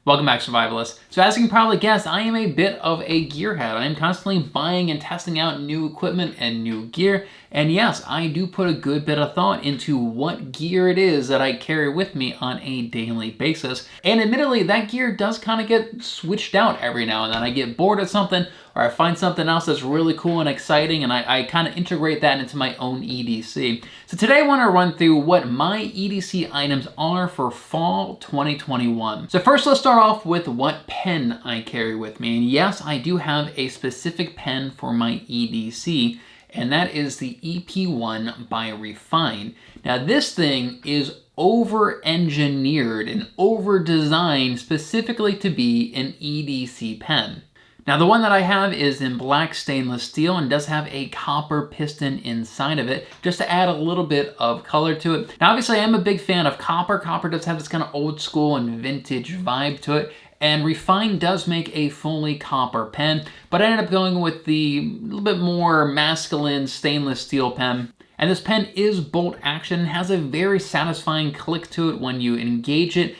Welcome back, Survivalists. So as you can probably guess, I am a bit of a gearhead. I am constantly buying and testing out new equipment and new gear. And yes, I do put a good bit of thought into what gear it is that I carry with me on a daily basis. And admittedly, that gear does kind of get switched out every now and then. I get bored of something, or I find something else that's really cool and exciting, and I kind of integrate that into my own EDC. So today I want to run through what my EDC items are for fall 2021. So first let's start off with what pen I carry with me. And yes, I do have a specific pen for my EDC, and that is the EP1 by Refyne. Now this thing is over-engineered and over-designed specifically to be an EDC pen. Now the one that I have is in black stainless steel and does have a copper piston inside of it just to add a little bit of color to it. Now obviously I'm a big fan of copper. Copper does have this kind of old school and vintage vibe to it. And Refyne does make a fully copper pen, but I ended up going with the little bit more masculine stainless steel pen. And this pen is bolt action and has a very satisfying click to it when you engage it.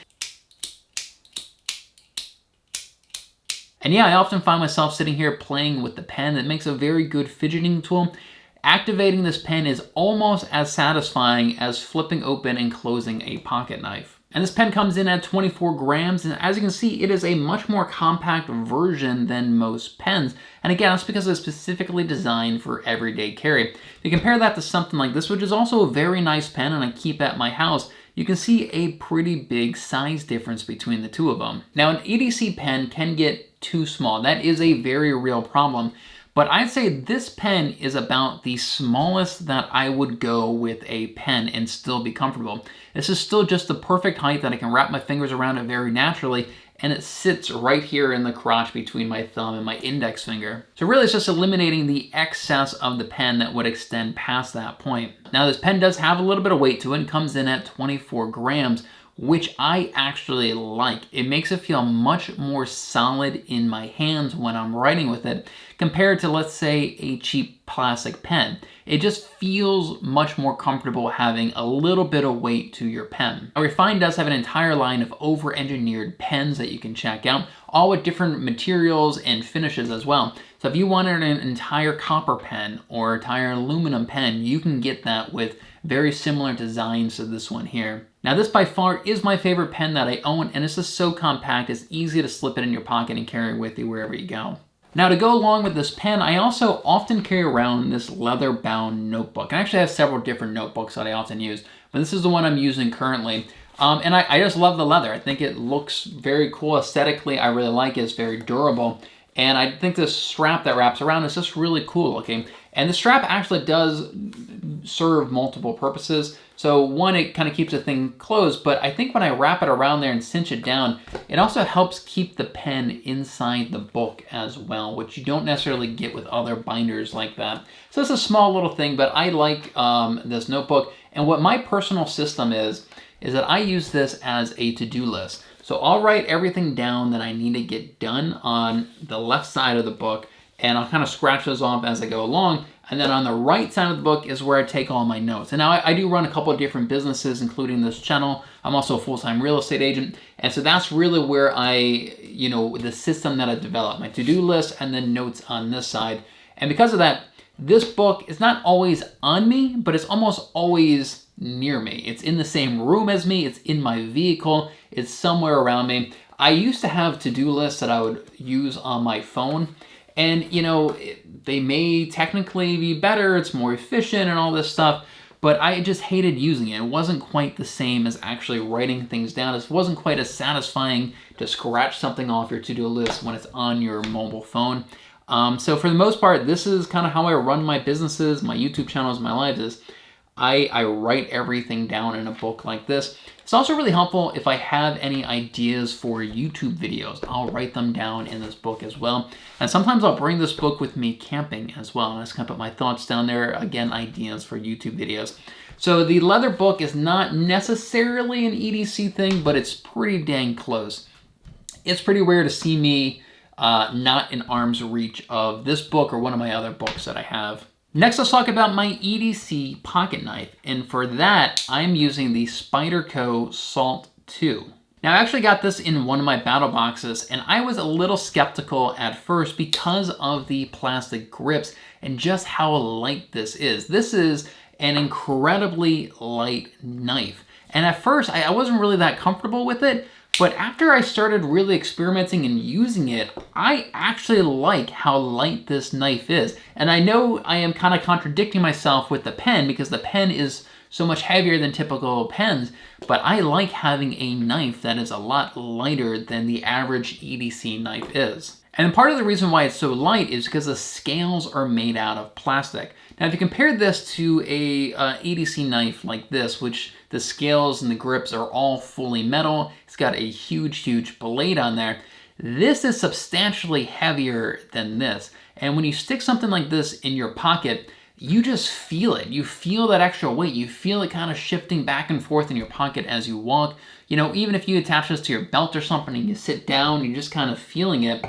And yeah, I often find myself sitting here playing with the pen. That makes a very good fidgeting tool. Activating this pen is almost as satisfying as flipping open and closing a pocket knife. And this pen comes in at 24 grams, and as you can see, it is a much more compact version than most pens. And again, that's because it's specifically designed for everyday carry. If you compare that to something like this, which is also a very nice pen and I keep at my house, you can see a pretty big size difference between the two of them. Now, an EDC pen can get too small. That is a very real problem. But I'd say this pen is about the smallest that I would go with a pen and still be comfortable. This is still just the perfect height that I can wrap my fingers around it very naturally, and it sits right here in the crotch between my thumb and my index finger. So really it's just eliminating the excess of the pen that would extend past that point. Now this pen does have a little bit of weight to it and comes in at 24 grams, which I actually like. It makes it feel much more solid in my hands when I'm writing with it compared to, let's say, a cheap plastic pen. It just feels much more comfortable having a little bit of weight to your pen. Now, Refyne does have an entire line of over-engineered pens that you can check out, all with different materials and finishes as well. So if you wanted an entire copper pen or entire aluminum pen, you can get that with very similar designs to this one here. Now this by far is my favorite pen that I own, and it's just so compact, it's easy to slip it in your pocket and carry it with you wherever you go. Now to go along with this pen, I also often carry around this leather-bound notebook. I actually have several different notebooks that I often use, but this is the one I'm using currently. And I just love the leather. I think it looks very cool aesthetically. I really like it. It's very durable. And I think this strap that wraps around is just really cool looking. And the strap actually does serve multiple purposes. So one, it kind of keeps the thing closed, but I think when I wrap it around there and cinch it down, it also helps keep the pen inside the book as well, which you don't necessarily get with other binders like that. So it's a small little thing, but I like this notebook. And what my personal system is that I use this as a to-do list. So I'll write everything down that I need to get done on the left side of the book, and I'll kind of scratch those off as I go along. And then on the right side of the book is where I take all my notes. And now I do run a couple of different businesses, including this channel. I'm also a full-time real estate agent. And so that's really where the system that I developed, my to-do list and then notes on this side. And because of that, this book is not always on me, but it's almost always near me. It's in the same room as me. It's in my vehicle. It's somewhere around me. I used to have to-do lists that I would use on my phone. And, they may technically be better, it's more efficient and all this stuff, but I just hated using it. It wasn't quite the same as actually writing things down. It wasn't quite as satisfying to scratch something off your to-do list when it's on your mobile phone. So for the most part, this is kind of how I run my businesses, my YouTube channels, my lives is I write everything down in a book like this. It's also really helpful if I have any ideas for YouTube videos. I'll write them down in this book as well. And sometimes I'll bring this book with me camping as well. And I just kind of put my thoughts down there. Again, ideas for YouTube videos. So the leather book is not necessarily an EDC thing, but it's pretty dang close. It's pretty rare to see me not in arm's reach of this book or one of my other books that I have. Next, let's talk about my EDC pocket knife. And for that, I'm using the Spyderco Salt 2. Now I actually got this in one of my battle boxes, and I was a little skeptical at first because of the plastic grips and just how light this is. This is an incredibly light knife. And at first I wasn't really that comfortable with it, but after I started really experimenting and using it, I actually like how light this knife is. And I know I am kind of contradicting myself with the pen because the pen is so much heavier than typical pens, but I like having a knife that is a lot lighter than the average EDC knife is. And part of the reason why it's so light is because the scales are made out of plastic. Now, if you compare this to a EDC knife like this, which the scales and the grips are all fully metal, it's got a huge blade on there, this is substantially heavier than this. And when you stick something like this in your pocket, you just feel it. You feel that extra weight. You feel it kind of shifting back and forth in your pocket as you walk. You know, even if you attach this to your belt or something and you sit down, you're just kind of feeling it.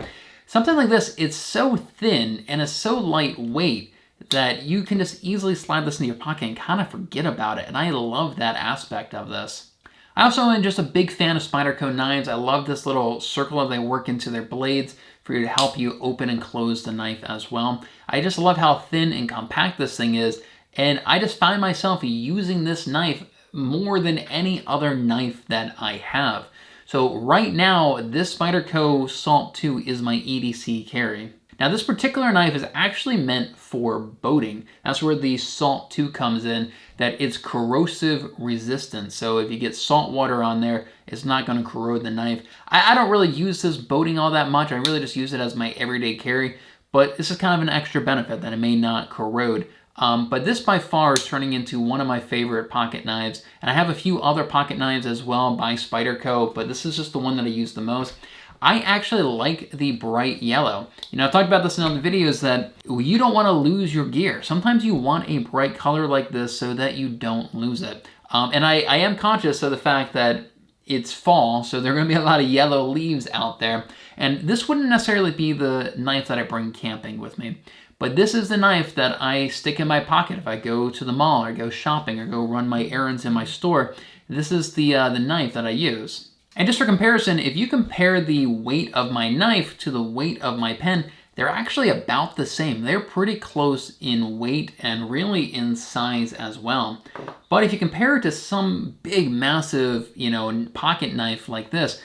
Something like this, it's so thin and it's so lightweight that you can just easily slide this into your pocket and kind of forget about it. And I love that aspect of this. I also am just a big fan of Spyderco knives. I love this little circle that they work into their blades for you to help you open and close the knife as well. I just love how thin and compact this thing is, and I just find myself using this knife more than any other knife that I have. So right now, this Spyderco Salt 2 is my EDC carry. Now this particular knife is actually meant for boating. That's where the Salt 2 comes in, that it's corrosive resistant. So if you get salt water on there, it's not going to corrode the knife. I don't really use this boating all that much. I really just use it as my everyday carry, but this is kind of an extra benefit that it may not corrode. But this by far is turning into one of my favorite pocket knives. And I have a few other pocket knives as well by Spyderco, but this is just the one that I use the most. I actually like the bright yellow. You know, I've talked about this in other videos that you don't want to lose your gear. Sometimes you want a bright color like this so that you don't lose it. And I am conscious of the fact that it's fall, so there are going to be a lot of yellow leaves out there. And this wouldn't necessarily be the knife that I bring camping with me. But this is the knife that I stick in my pocket if I go to the mall or go shopping or go run my errands in my store. This is the knife that I use. And just for comparison, if you compare the weight of my knife to the weight of my pen, they're actually about the same. They're pretty close in weight and really in size as well. But if you compare it to some big, massive, you know, pocket knife like this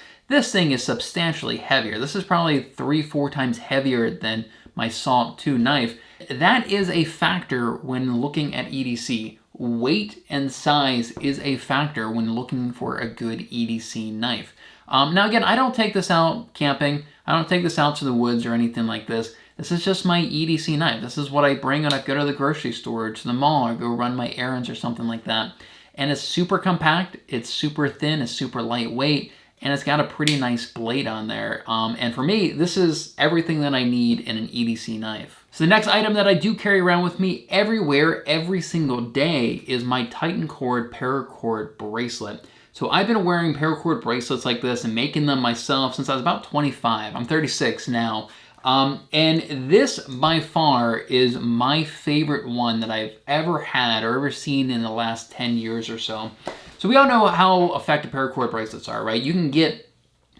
thing is substantially heavier. This is probably 3-4 times heavier than my Salt 2 knife. That is a factor when looking at EDC. Weight and size is a factor when looking for a good EDC knife. Now again, I don't take this out camping. I don't take this out to the woods or anything like this. This is just my EDC knife. This is what I bring when I go to the grocery store or to the mall or go run my errands or something like that. And it's super compact, it's super thin, it's super lightweight, and it's got a pretty nice blade on there. And for me, this is everything that I need in an EDC knife. So the next item that I do carry around with me everywhere, every single day, is my Titan Cord Paracord Bracelet. So I've been wearing Paracord bracelets like this and making them myself since I was about 25. I'm 36 now. And this by far is my favorite one that I've ever had or ever seen in the last 10 years or so. So we all know how effective paracord bracelets are, right? You can get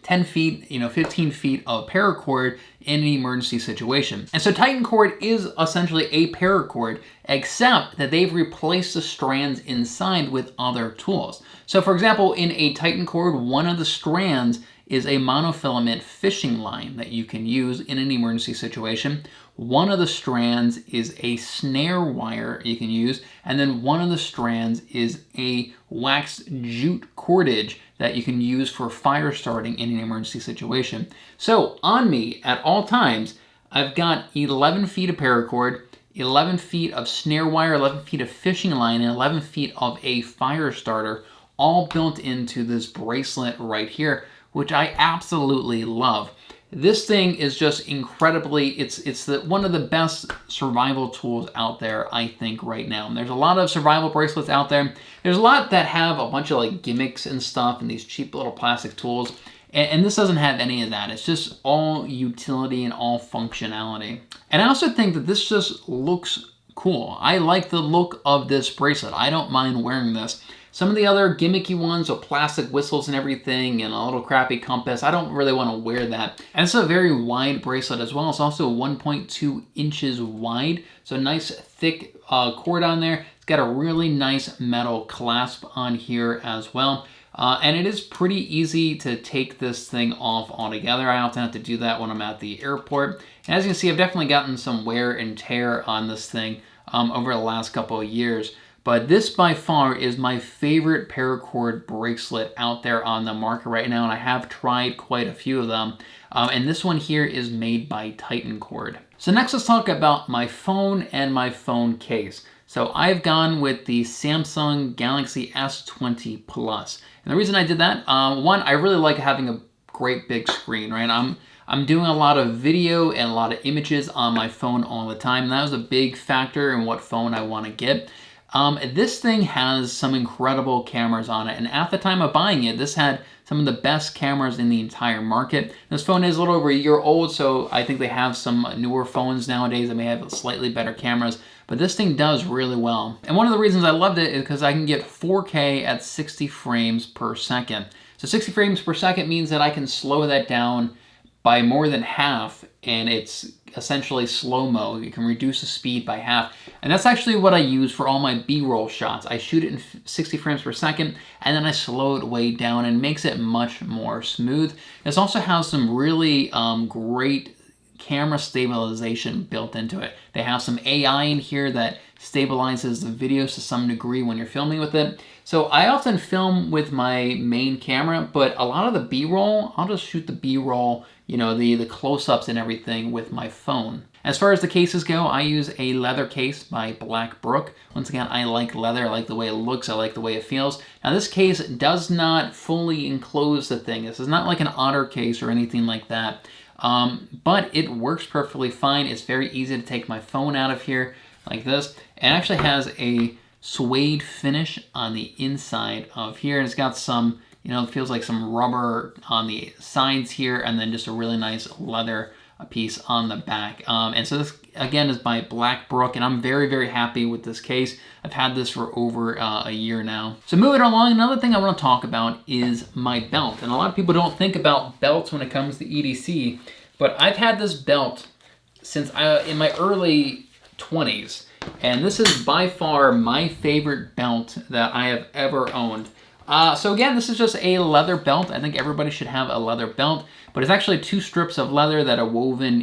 10 feet, 15 feet of paracord in an emergency situation. And so Titan Cord is essentially a paracord, except that they've replaced the strands inside with other tools. So for example, in a Titan Cord, one of the strands is a monofilament fishing line that you can use in an emergency situation. One of the strands is a snare wire you can use, and then one of the strands is a wax jute cordage that you can use for fire starting in an emergency situation. So on me at all times, I've got 11 feet of paracord, 11 feet of snare wire, 11 feet of fishing line, and 11 feet of a fire starter, all built into this bracelet right here, which I absolutely love. This thing is just incredibly, it's one of the best survival tools out there, I think, right now. There's a lot of survival bracelets out there. There's a lot that have a bunch of like gimmicks and stuff and these cheap little plastic tools. And this doesn't have any of that. It's just all utility and all functionality. And I also think that this just looks cool. I like the look of this bracelet. I don't mind wearing this. Some of the other gimmicky ones with plastic whistles and everything and a little crappy compass, I don't really want to wear that. And it's a very wide bracelet as well. It's also 1.2 inches wide, so nice thick cord on there. It's got a really nice metal clasp on here as well. And it is pretty easy to take this thing off altogether. I often have to do that when I'm at the airport. And as you can see, I've definitely gotten some wear and tear on this thing over the last couple of years. But this by far is my favorite paracord bracelet out there on the market right now, and I have tried quite a few of them. And this one here is made by Titan Cord. So next let's talk about my phone and my phone case. So I've gone with the Samsung Galaxy S20 Plus. And the reason I did that, one, I really like having a great big screen, right? I'm doing a lot of video and a lot of images on my phone all the time. And that was a big factor in what phone I want to get. This thing has some incredible cameras on it, and at the time of buying it, this had some of the best cameras in the entire market. This phone is a little over a year old, so I think they have some newer phones nowadays that may have slightly better cameras, but this thing does really well. And one of the reasons I loved it is because I can get 4K at 60 frames per second. So 60 frames per second means that I can slow that down by more than half, and it's essentially slow-mo. You can reduce the speed by half, and that's actually what I use for all my B-roll shots. I shoot it in 60 frames per second, and then I slow it way down and makes it much more smooth. This also has some really great camera stabilization built into it. They have some AI in here that stabilizes the videos to some degree when you're filming with it. So I often film with my main camera, but a lot of the B-roll, I'll just shoot the B-roll, you know, the close-ups and everything with my phone. As far as the cases go, I use a leather case by Blackbrook. Once again, I like leather, I like the way it looks, I like the way it feels. Now this case does not fully enclose the thing. This is not like an otter case or anything like that. But it works perfectly fine. It's very easy to take my phone out of here like this. It actually has a suede finish on the inside of here, and it's got some, you know, it feels like some rubber on the sides here, and then just a really nice leather piece on the back. And so this again is by Blackbrook, and I'm very, very happy with this case. I've had this for over a year now. So moving along, another thing I want to talk about is my belt. And a lot of people don't think about belts when it comes to EDC, but I've had this belt since in my early 20s. And this is by far my favorite belt that I have ever owned. So again, this is just a leather belt. I think everybody should have a leather belt, but it's actually two strips of leather that are woven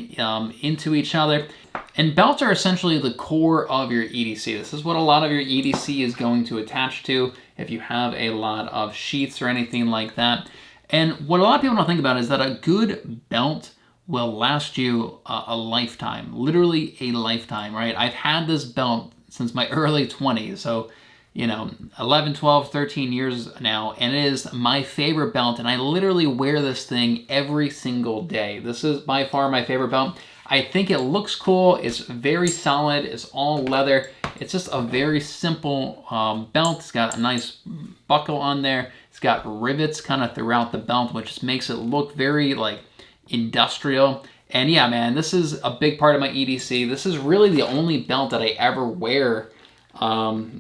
into each other. And belts are essentially the core of your EDC. This is what a lot of your EDC is going to attach to if you have a lot of sheaths or anything like that. And what a lot of people don't think about is that a good belt will last you a lifetime, literally a lifetime, right? I've had this belt since my early 20s, so, you know, 11, 12, 13 years now, and it is my favorite belt, and I literally wear this thing every single day. This is by far my favorite belt. I think it looks cool, it's very solid, it's all leather. It's just a very simple belt. It's got a nice buckle on there. It's got rivets kind of throughout the belt, which just makes it look very like industrial. And yeah, man, this is a big part of my EDC. This is really the only belt that I ever wear.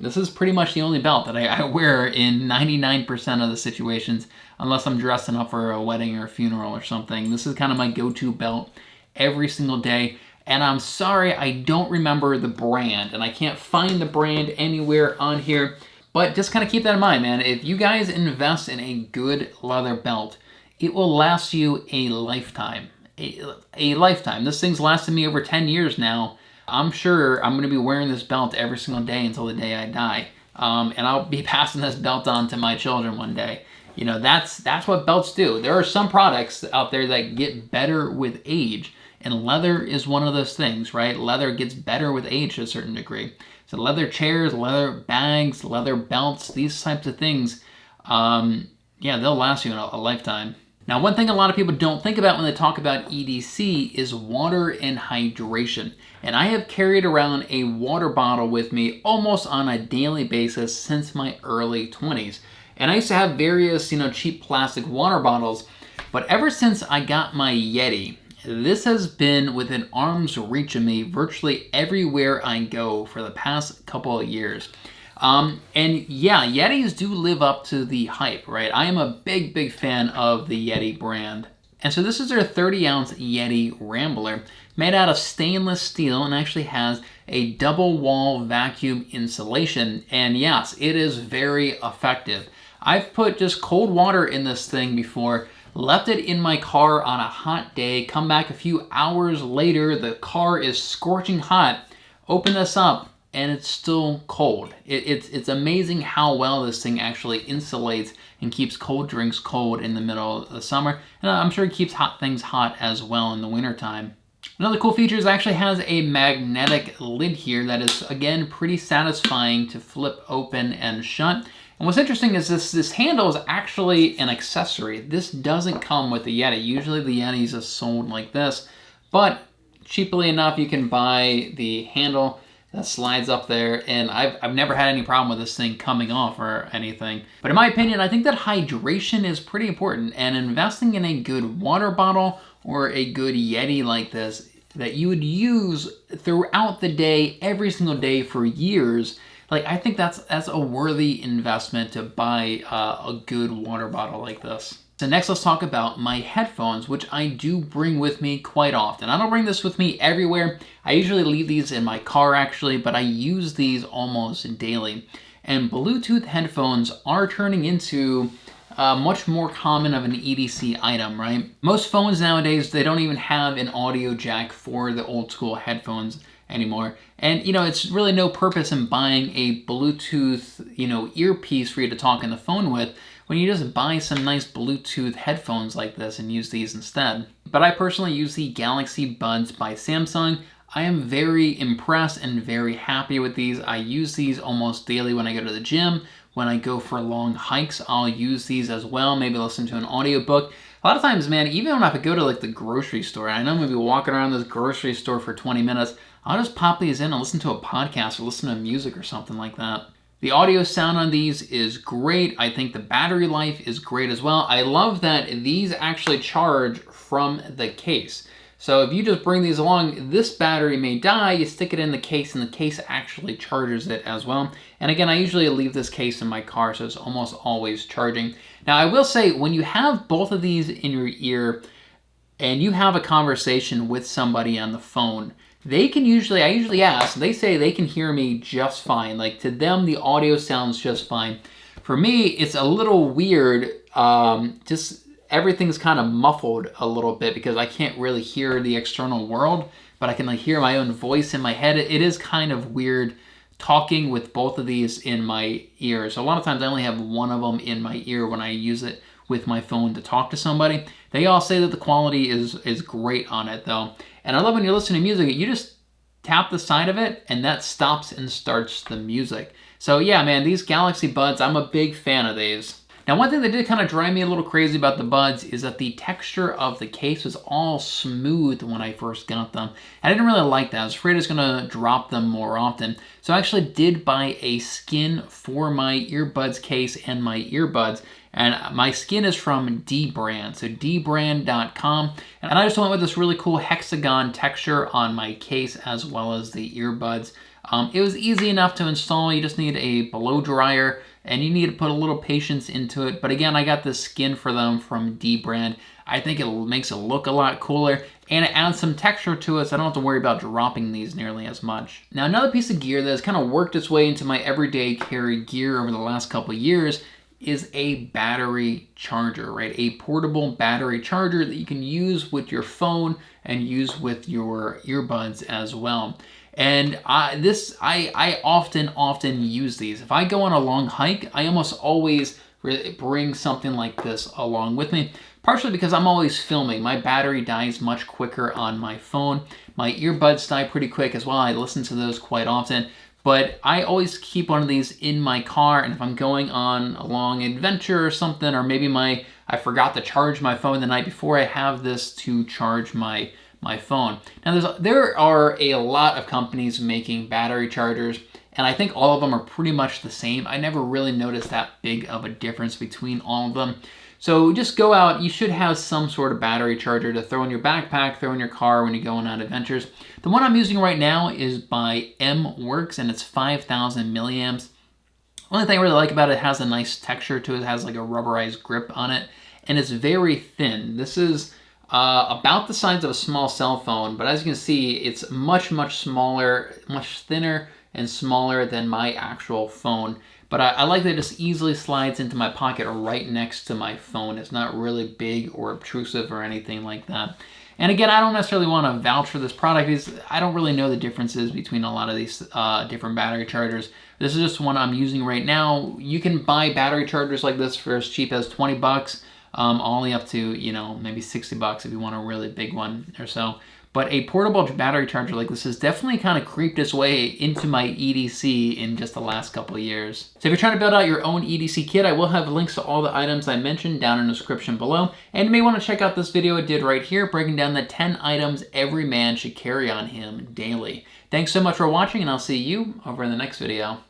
This is pretty much the only belt that I wear in 99% of the situations, unless I'm dressing up for a wedding or a funeral or something. This is kind of my go-to belt every single day. And I'm sorry, I don't remember the brand, and I can't find the brand anywhere on here. But just kind of keep that in mind, man. If you guys invest in a good leather belt, it will last you a lifetime. A lifetime. This thing's lasted me over 10 years now. I'm sure I'm going to be wearing this belt every single day until the day I die. And I'll be passing this belt on to my children one day. You know, that's what belts do. There are some products out there that get better with age, and leather is one of those things, right? Leather gets better with age to a certain degree. So leather chairs, leather bags, leather belts, these types of things, yeah, they'll last you a lifetime. Now, one thing a lot of people don't think about when they talk about EDC is water and hydration. And I have carried around a water bottle with me almost on a daily basis since my early 20s. And I used to have various, you know, cheap plastic water bottles, but ever since I got my Yetti, this has been within arm's reach of me virtually everywhere I go for the past couple of years. And yeah, Yetis do live up to the hype, right? I am a big fan of the Yetti brand. And so this is their 30-ounce Yetti RAMBLER, made out of stainless steel and actually has a double wall vacuum insulation. And yes, it is very effective. I've put just cold water in this thing before, left it in my car on a hot day, come back a few hours later, the car is scorching hot, open this up, and it's still cold. It's amazing how well this thing actually insulates and keeps cold drinks cold in the middle of the summer. And I'm sure it keeps hot things hot as well in the wintertime. Another cool feature is it actually has a magnetic lid here that is, again, pretty satisfying to flip open and shut. And what's interesting is this handle is actually an accessory. This doesn't come with the Yetti. Usually the Yettis are sold like this, but cheaply enough you can buy the handle that slides up there, and I've never had any problem with this thing coming off or anything. But in my opinion, I think that hydration is pretty important, and investing in a good water bottle or a good Yetti like this that you would use throughout the day, every single day for years, like I think that's a worthy investment to buy a good water bottle like this. So next let's talk about my headphones, which I do bring with me quite often. I don't bring this with me everywhere. I usually leave these in my car actually, but I use these almost daily. And Bluetooth headphones are turning into much more common of an EDC item, right? Most phones nowadays, they don't even have an audio jack for the old school headphones anymore. And you know, it's really no purpose in buying a Bluetooth, you know, earpiece for you to talk on the phone with when you just buy some nice Bluetooth headphones like this and use these instead. But I personally use the Galaxy Buds by Samsung. I am very impressed and very happy with these. I use these almost daily when I go to the gym. When I go for long hikes, I'll use these as well. Maybe listen to an audiobook. A lot of times, man, even when I go to like the grocery store, I know I'm gonna be walking around this grocery store for 20 minutes, I'll just pop these in and listen to a podcast or listen to music or something like that. The audio sound on these is great. I think the battery life is great as well. I love that these actually charge from the case. So if you just bring these along, this battery may die, you stick it in the case and the case actually charges it as well. And again, I usually leave this case in my car, so it's almost always charging. Now I will say, when you have both of these in your ear and you have a conversation with somebody on the phone, they can usually, I usually ask, they say they can hear me just fine. Like to them, the audio sounds just fine. For me, it's a little weird, just everything's kind of muffled a little bit because I can't really hear the external world, but I can like hear my own voice in my head. It is kind of weird talking with both of these in my ears. So a lot of times I only have one of them in my ear when I use it with my phone to talk to somebody. They all say that the quality is great on it though. And I love when you're listening to music, you just tap the side of it and that stops and starts the music. So yeah, man, these Galaxy Buds, I'm a big fan of these. Now, one thing that did kind of drive me a little crazy about the Buds is that the texture of the case was all smooth when I first got them. I didn't really like that. I was afraid I was going to drop them more often. So I actually did buy a skin for my earbuds case and my earbuds. And my skin is from dbrand, so dbrand.com. And I just went with this really cool hexagon texture on my case as well as the earbuds. It was easy enough to install. You just need a blow dryer and you need to put a little patience into it. But again, I got this skin for them from dbrand. I think it makes it look a lot cooler and it adds some texture to it, so I don't have to worry about dropping these nearly as much. Now, another piece of gear that has kind of worked its way into my everyday carry gear over the last couple of years is a battery charger, right? A portable battery charger that you can use with your phone and use with your earbuds as well. And I often use these. If I go on a long hike, I almost always bring something like this along with me, partially because I'm always filming. My battery dies much quicker on my phone. My earbuds die pretty quick as well. I listen to those quite often. But I always keep one of these in my car, and if I'm going on a long adventure or something, or maybe I forgot to charge my phone the night before, I have this to charge my phone. Now there are a lot of companies making battery chargers, and I think all of them are pretty much the same. I never really noticed that big of a difference between all of them. So just go out, you should have some sort of battery charger to throw in your backpack, throw in your car when you're going on adventures. The one I'm using right now is by M Works, and it's 5,000 milliamps. Only thing I really like about it has a nice texture to it. It has like a rubberized grip on it, and it's very thin. This is about the size of a small cell phone, but as you can see, it's much smaller, much thinner and smaller than my actual phone. But I like that it just easily slides into my pocket right next to my phone. It's not really big or obtrusive or anything like that. And again, I don't necessarily want to vouch for this product because I don't really know the differences between a lot of these different battery chargers. This is just one I'm using right now. You can buy battery chargers like this for as cheap as 20 bucks, all the way up to, you know, maybe 60 bucks if you want a really big one or so. But a portable battery charger like this has definitely kind of creeped its way into my EDC in just the last couple of years. So if you're trying to build out your own EDC kit, I will have links to all the items I mentioned down in the description below. And you may want to check out this video I did right here, breaking down the 10 items every man should carry on him daily. Thanks so much for watching, and I'll see you over in the next video.